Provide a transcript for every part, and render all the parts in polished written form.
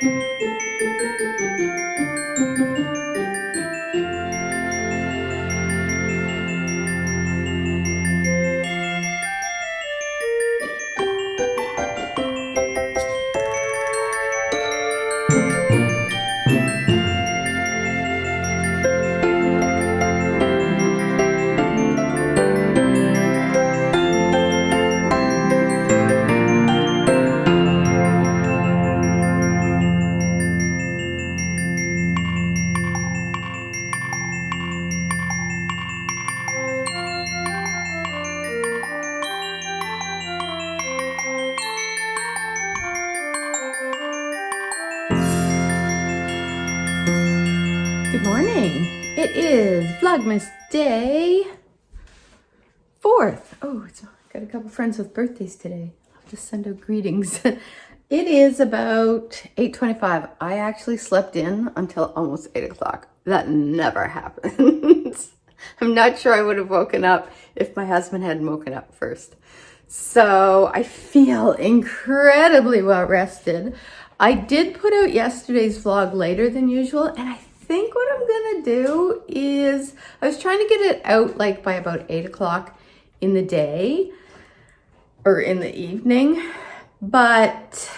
Good morning. It is Vlogmas day 4th. Oh, got a couple friends with birthdays today. I'll just send out greetings. It is about 8:25. I actually slept in until almost 8 o'clock. That never happens. I'm not sure I would have woken up if my husband hadn't woken up first. So I feel incredibly well rested. I did put out yesterday's vlog later than usual, and I think what I'm gonna do is, I was trying to get it out like by about 8 o'clock in the day or in the evening, but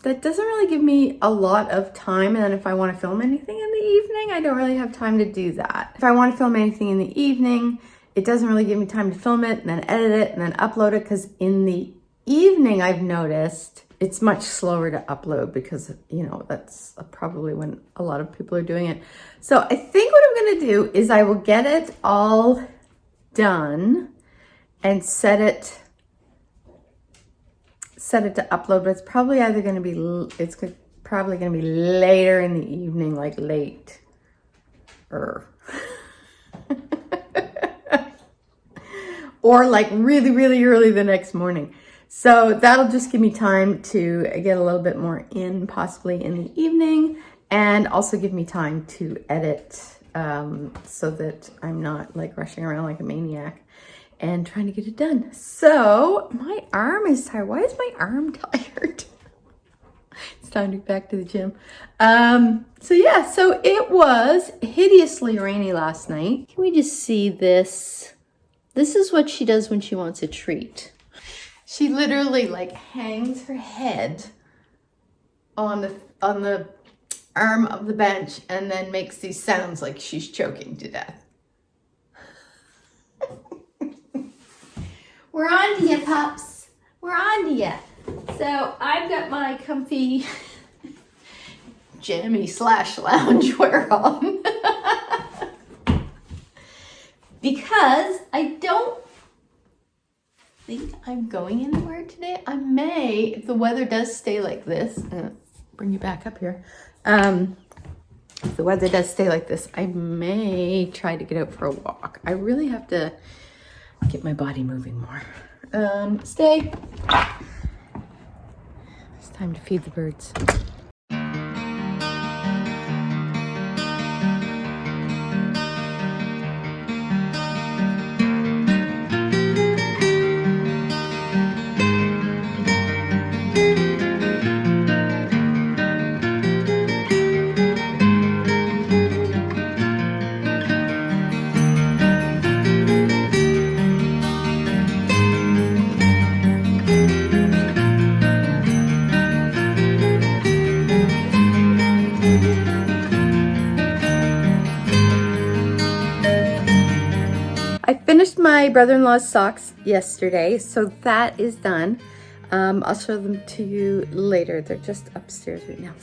that doesn't really give me a lot of time. And then if I want to film anything in the evening, I don't really have time to do that. If I want to film anything in the evening, it doesn't really give me time to film it and then edit it and then upload it, because in the evening I've noticed it's much slower to upload because, you know, that's probably when a lot of people are doing it. So I think what I'm going to do is I will get it all done and set it to upload, but it's probably either going to be, probably going to be later in the evening, like late or like really, really early the next morning. So that'll just give me time to get a little bit more in, possibly in the evening, and also give me time to edit so that I'm not like rushing around like a maniac and trying to get it done. So my arm is tired. Why is my arm tired? It's time to get back to the gym. So yeah, so it was hideously rainy last night. Can we just see this? This is what she does when she wants a treat. She literally like hangs her head on the arm of the bench and then makes these sounds like she's choking to death. We're on to you, pups. We're on to you. So I've got my comfy jammy / lounge wear on because I don't think I'm going anywhere today. I may, if the weather does stay like this, bring you back up here. If the weather does stay like this, I may try to get out for a walk. I really have to get my body moving more. Stay. It's time to feed the birds. My brother-in-law's socks yesterday, so that is done. I'll show them to you later. They're just upstairs right now.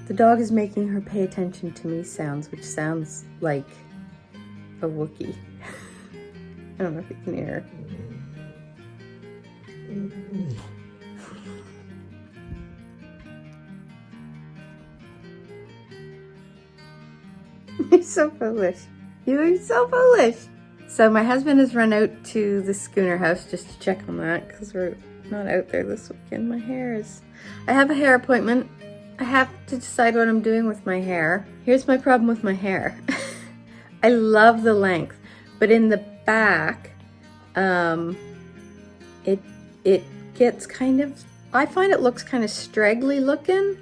The dog is making her pay attention to me sounds, which sounds like a Wookiee. I don't know if you can hear her. You're so foolish. You are so foolish. So my husband has run out to the schooner house just to check on that because we're not out there this weekend. I have a hair appointment. I have to decide what I'm doing with my hair. Here's my problem with my hair. I love the length, but in the back, it gets kind of I find it looks kind of straggly looking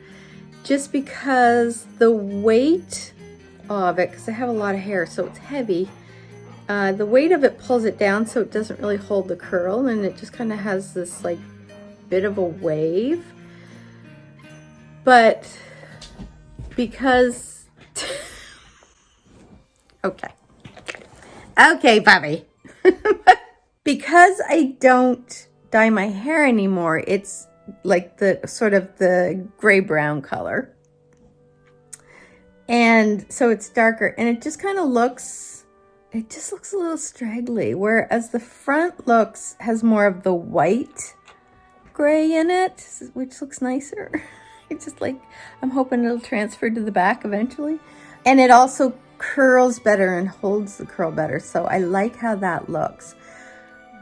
just because the weight of it, because I have a lot of hair, so it's heavy. The weight of it pulls it down so it doesn't really hold the curl, and it just kind of has this like bit of a wave. But because okay puppy. Because I don't dye my hair anymore, it's like the sort of the gray brown color, and so it's darker, and it just kind of looks, it just looks a little straggly, whereas the front has more of the white gray in it, which looks nicer. It's just like, I'm hoping it'll transfer to the back eventually, and it also curls better and holds the curl better, so I like how that looks.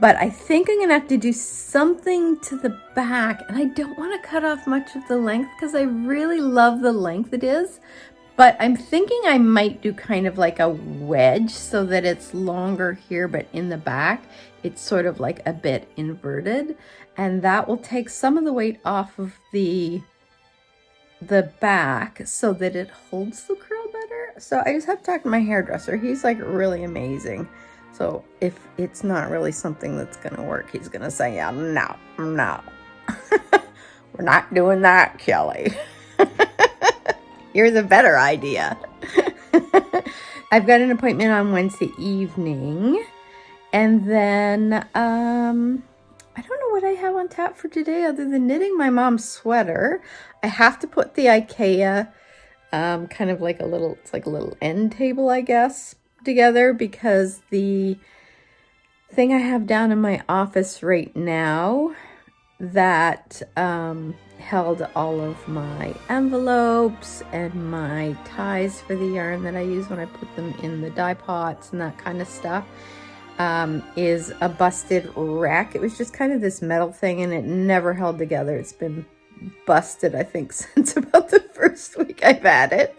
But I think I'm gonna have to do something to the back, and I don't want to cut off much of the length because I really love the length it is. But I'm thinking I might do kind of like a wedge so that it's longer here, but in the back, it's sort of like a bit inverted. And that will take some of the weight off of the back so that it holds the curl better. So I just have to talk to my hairdresser. He's like really amazing. So if it's not really something that's gonna work, he's gonna say, yeah, no, we're not doing that, Kelly. Here's a better idea. I've got an appointment on Wednesday evening, and then I don't know what I have on tap for today other than knitting my mom's sweater. I have to put the IKEA kind of like a little, it's like a little end table, I guess, together, because the thing I have down in my office right now that held all of my envelopes and my ties for the yarn that I use when I put them in the dye pots and that kind of stuff is a busted wreck. It was just kind of this metal thing, and it never held together. It's been busted, I think, since about the first week I've had it.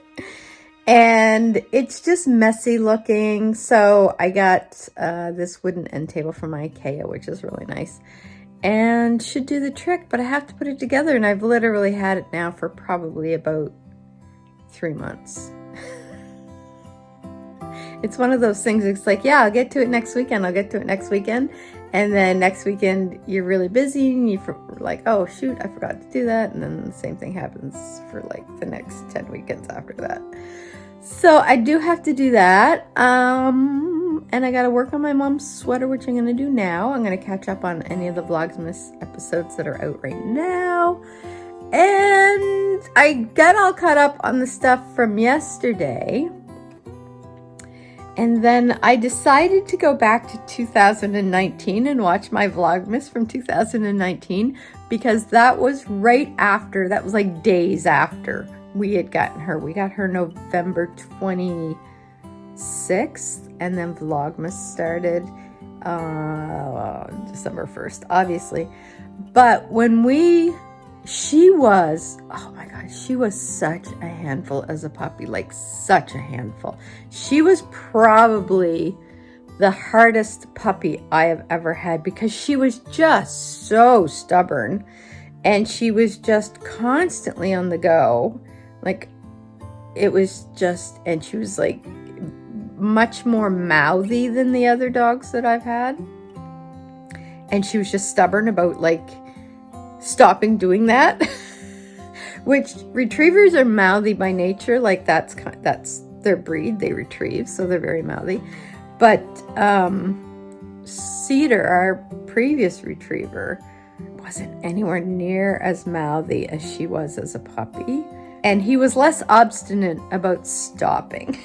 And it's just messy looking. So I got this wooden end table from IKEA, which is really nice and should do the trick, but I have to put it together, and I've literally had it now for probably about 3 months. It's one of those things, it's like, yeah, I'll get to it next weekend. And then next weekend you're really busy and you're like, oh shoot, I forgot to do that. And then the same thing happens for like the next 10 weekends after that. So I do have to do that. And I got to work on my mom's sweater, which I'm going to do now. I'm going to catch up on any of the Vlogmas episodes that are out right now. And I got all caught up on the stuff from yesterday. And then I decided to go back to 2019 and watch my Vlogmas from 2019, because that was right after, that was like days after we had gotten her. We got her November 26th, and then Vlogmas started December 1st, obviously. But when she was, oh my God, she was such a handful as a puppy, like such a handful. She was probably the hardest puppy I have ever had, because she was just so stubborn, and she was just constantly on the go. Like, it was just, and she was like much more mouthy than the other dogs that I've had. And she was just stubborn about like stopping doing that. Which retrievers are mouthy by nature, like that's their breed, they retrieve, so they're very mouthy. But Cedar, our previous retriever, wasn't anywhere near as mouthy as she was as a puppy, and he was less obstinate about stopping.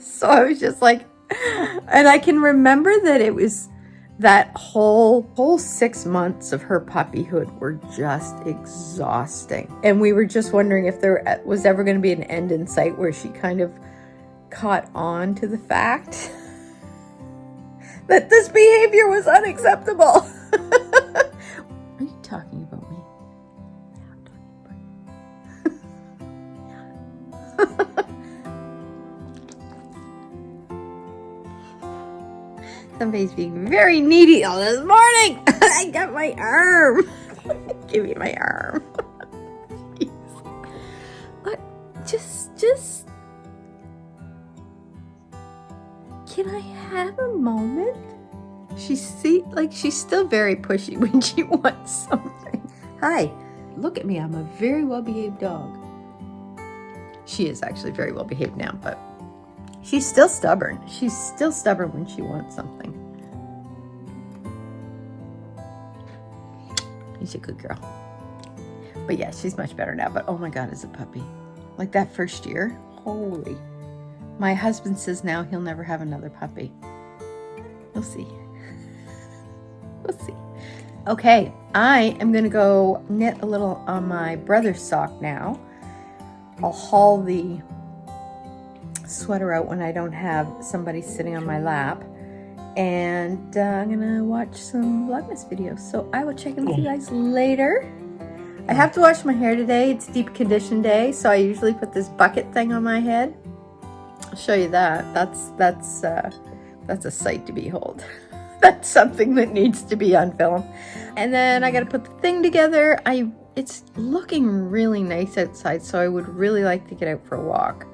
So I was just like, and I can remember that it was that whole 6 months of her puppyhood were just exhausting. And we were just wondering if there was ever going to be an end in sight where she kind of caught on to the fact that this behavior was unacceptable. Are you talking about me? Yeah, I'm talking about you. Somebody's being very needy all this morning. I got my arm. Give me my arm. Look, just, can I have a moment? She's still very pushy when she wants something. Hi, look at me. I'm a very well-behaved dog. She is actually very well-behaved now, but she's still stubborn. She's still stubborn when she wants something. She's a good girl. But yeah, she's much better now. But oh my God, as a puppy. Like that first year, holy. My husband says now he'll never have another puppy. We'll see. We'll see. Okay, I am gonna go knit a little on my brother's sock now. I'll haul the sweater out when I don't have somebody sitting on my lap. And I'm gonna watch some Vlogmas videos. So I will check in with you guys later. I have to wash my hair today. It's deep condition day, so I usually put this bucket thing on my head. I'll show you that. That's a sight to behold. That's something that needs to be on film. And then I gotta put the thing together. It's looking really nice outside, so I would really like to get out for a walk.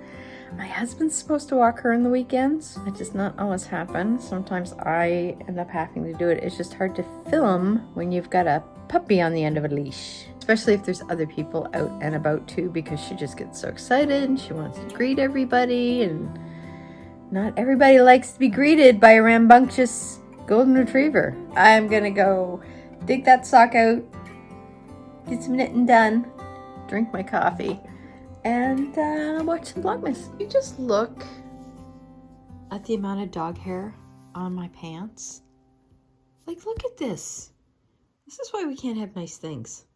My husband's supposed to walk her on the weekends. It does not always happen. Sometimes I end up having to do it. It's just hard to film when you've got a puppy on the end of a leash. Especially if there's other people out and about too, because she just gets so excited and she wants to greet everybody, and not everybody likes to be greeted by a rambunctious golden retriever. I'm gonna go dig that sock out, get some knitting done, drink my coffee, and watch some Vlogmas. You just look at the amount of dog hair on my pants. Like, look at this. This is why we can't have nice things.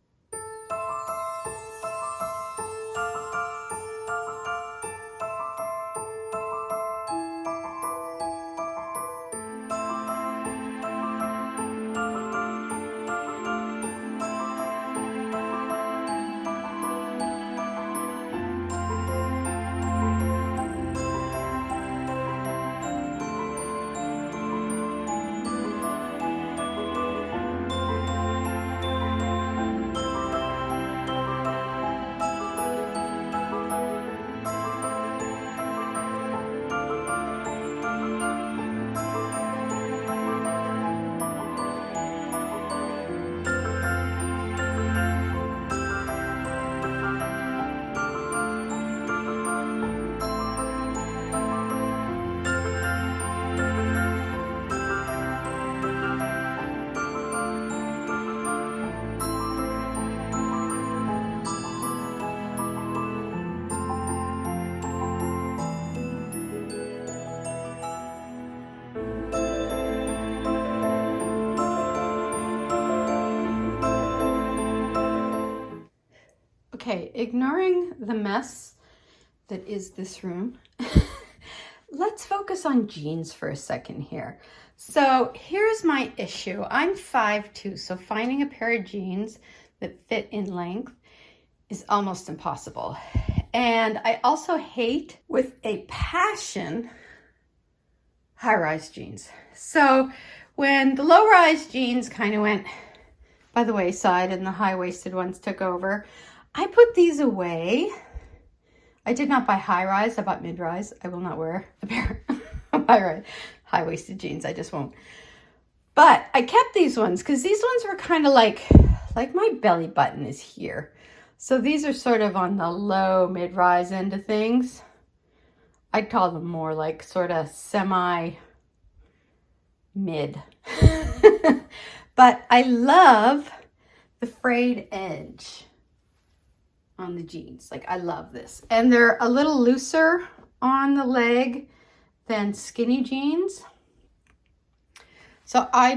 Okay, ignoring the mess that is this room, let's focus on jeans for a second here. So here's my issue. I'm 5'2", so finding a pair of jeans that fit in length is almost impossible. And I also hate, with a passion, high-rise jeans. So when the low-rise jeans kind of went by the wayside and the high-waisted ones took over, I put these away. I did not buy high-rise, I bought mid-rise. I will not wear a pair of high-waisted jeans, I just won't. But I kept these ones because these ones were kind of like my belly button is here. So these are sort of on the low mid-rise end of things. I'd call them more like sort of semi-mid. But I love the frayed edge on the jeans. Like, I love this. And they're a little looser on the leg than skinny jeans. So I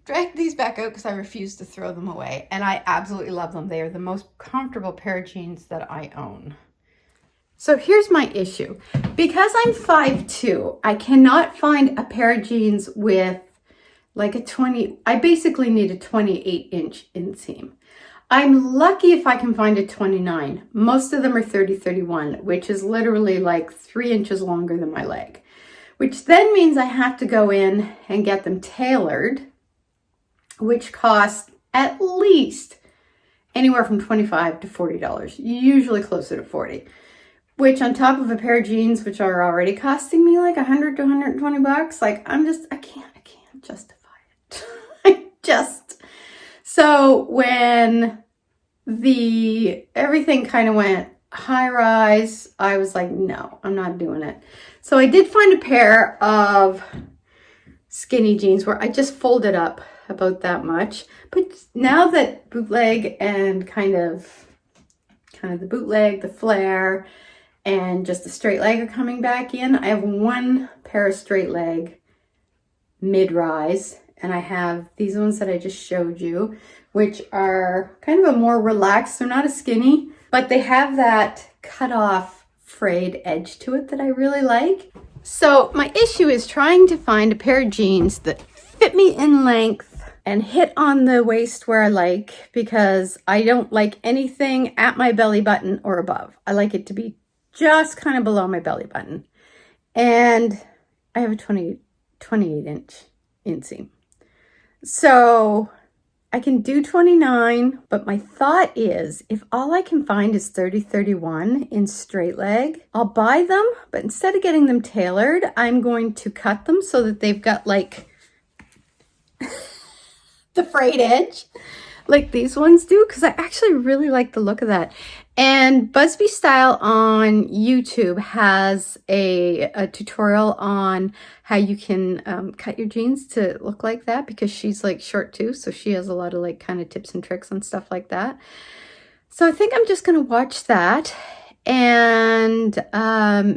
dragged these back out because I refuse to throw them away. And I absolutely love them. They are the most comfortable pair of jeans that I own. So here's my issue. Because I'm 5'2", I cannot find a pair of jeans with like a 20, I basically need a 28-inch inseam. I'm lucky if I can find a 29. Most of them are 30-31, which is literally like 3 inches longer than my leg, which then means I have to go in and get them tailored, which costs at least anywhere from $25 to $40, usually closer to 40, which on top of a pair of jeans, which are already costing me like 100 to 120 bucks, like I can't justify it. So when everything kind of went high rise, I was like, no, I'm not doing it. So I did find a pair of skinny jeans where I just folded up about that much. But now that bootleg and kind of the bootleg, the flare, and just the straight leg are coming back in, I have one pair of straight leg mid-rise, and I have these ones that I just showed you, which are kind of a more relaxed. They're not as skinny, but they have that cut off frayed edge to it that I really like. So my issue is trying to find a pair of jeans that fit me in length and hit on the waist where I like, because I don't like anything at my belly button or above. I like it to be just kind of below my belly button. And I have a 28 inch inseam. So I can do 29, but my thought is if all I can find is 30-31 in straight leg, I'll buy them, but instead of getting them tailored, I'm going to cut them so that they've got like the frayed edge like these ones do, because I actually really like the look of that. And Busby Style on YouTube has a tutorial on how you can cut your jeans to look like that, because she's like short too, so she has a lot of like kind of tips and tricks and stuff like that. So I think I'm just gonna watch that and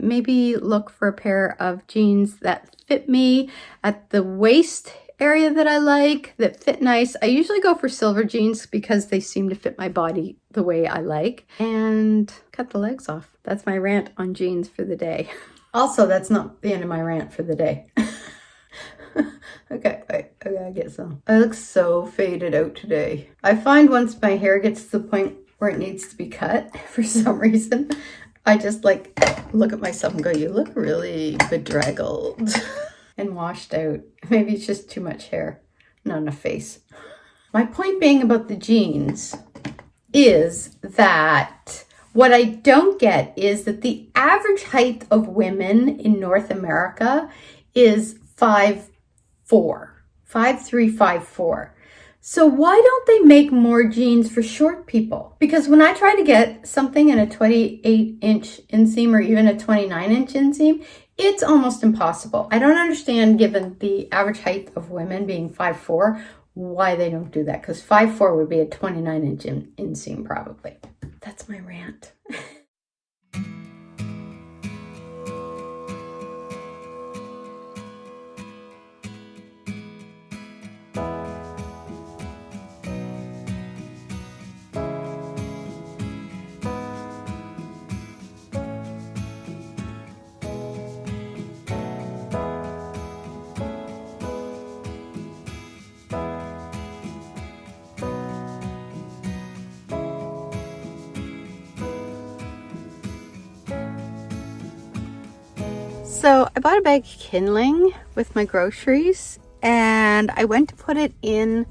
maybe look for a pair of jeans that fit me at the waist area that I like, that fit nice. I usually go for silver jeans because they seem to fit my body the way I like, and cut the legs off. That's my rant on jeans for the day. Also, that's not the end of my rant for the day. Okay, wait, I gotta get some. I look so faded out today. I find once my hair gets to the point where it needs to be cut, for some reason, I just like look at myself and go, you look really bedraggled and washed out. Maybe it's just too much hair, not enough face. My point being about the jeans is that what I don't get is that the average height of women in North America is 5'4", 5'3", 5'4". So why don't they make more jeans for short people? Because when I try to get something in a 28-inch inseam or even a 29-inch inseam, it's almost impossible. I don't understand, given the average height of women being 5'4", why they don't do that. Because 5'4" would be a 29-inch inseam probably. That's my rant. So I bought a bag of kindling with my groceries, and I went to put it in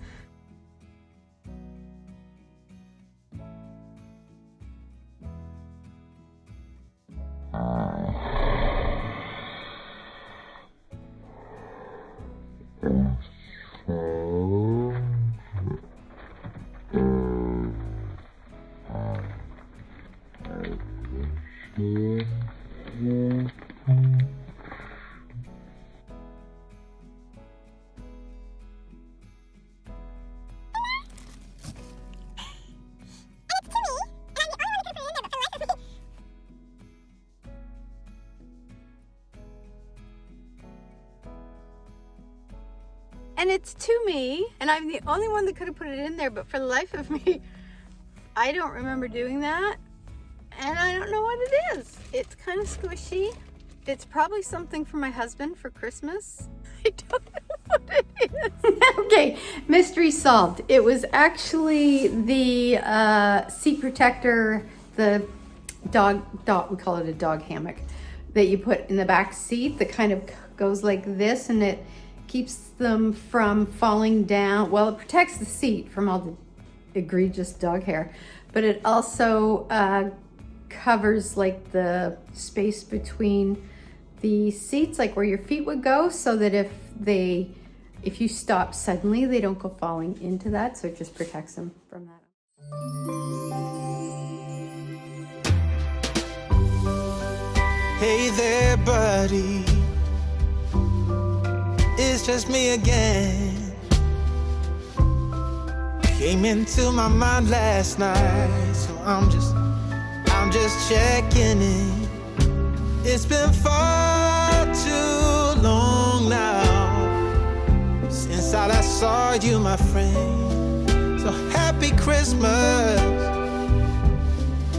and it's to me, and I'm the only one that could have put it in there, but for the life of me, I don't remember doing that, and I don't know what it is. It's kind of squishy. It's probably something for my husband for Christmas. I don't know what it is. Okay, mystery solved. It was actually the seat protector, the dog, we call it a dog hammock, that you put in the back seat that kind of goes like this, and it keeps them from falling down. Well, it protects the seat from all the egregious dog hair, but it also covers like the space between the seats, like where your feet would go, so that if you stop suddenly, they don't go falling into that, so it just protects them from that. Hey there, buddy, it's just me again. Came into my mind last night, so I'm just checking in. It's been far too long now since I last saw you, my friend. So happy Christmas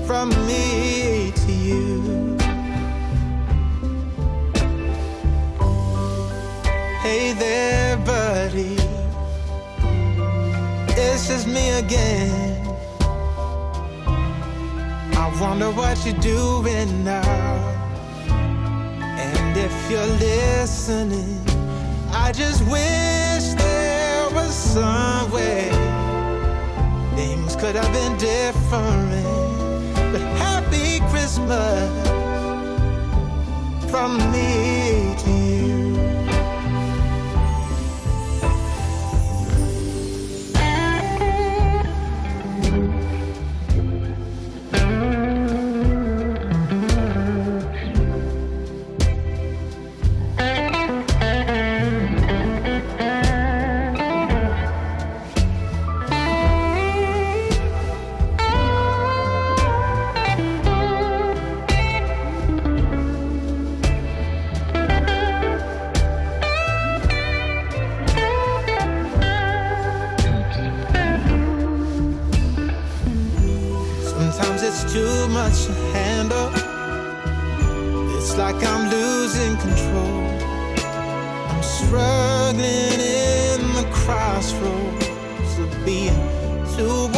from me to you. Hey there, buddy, it's just me again. I wonder what you're doing now. And if you're listening, I just wish there was some way things could have been different. But happy Christmas from me to you. Sometimes it's too much to handle. It's like I'm losing control. I'm struggling in the crossroads of being too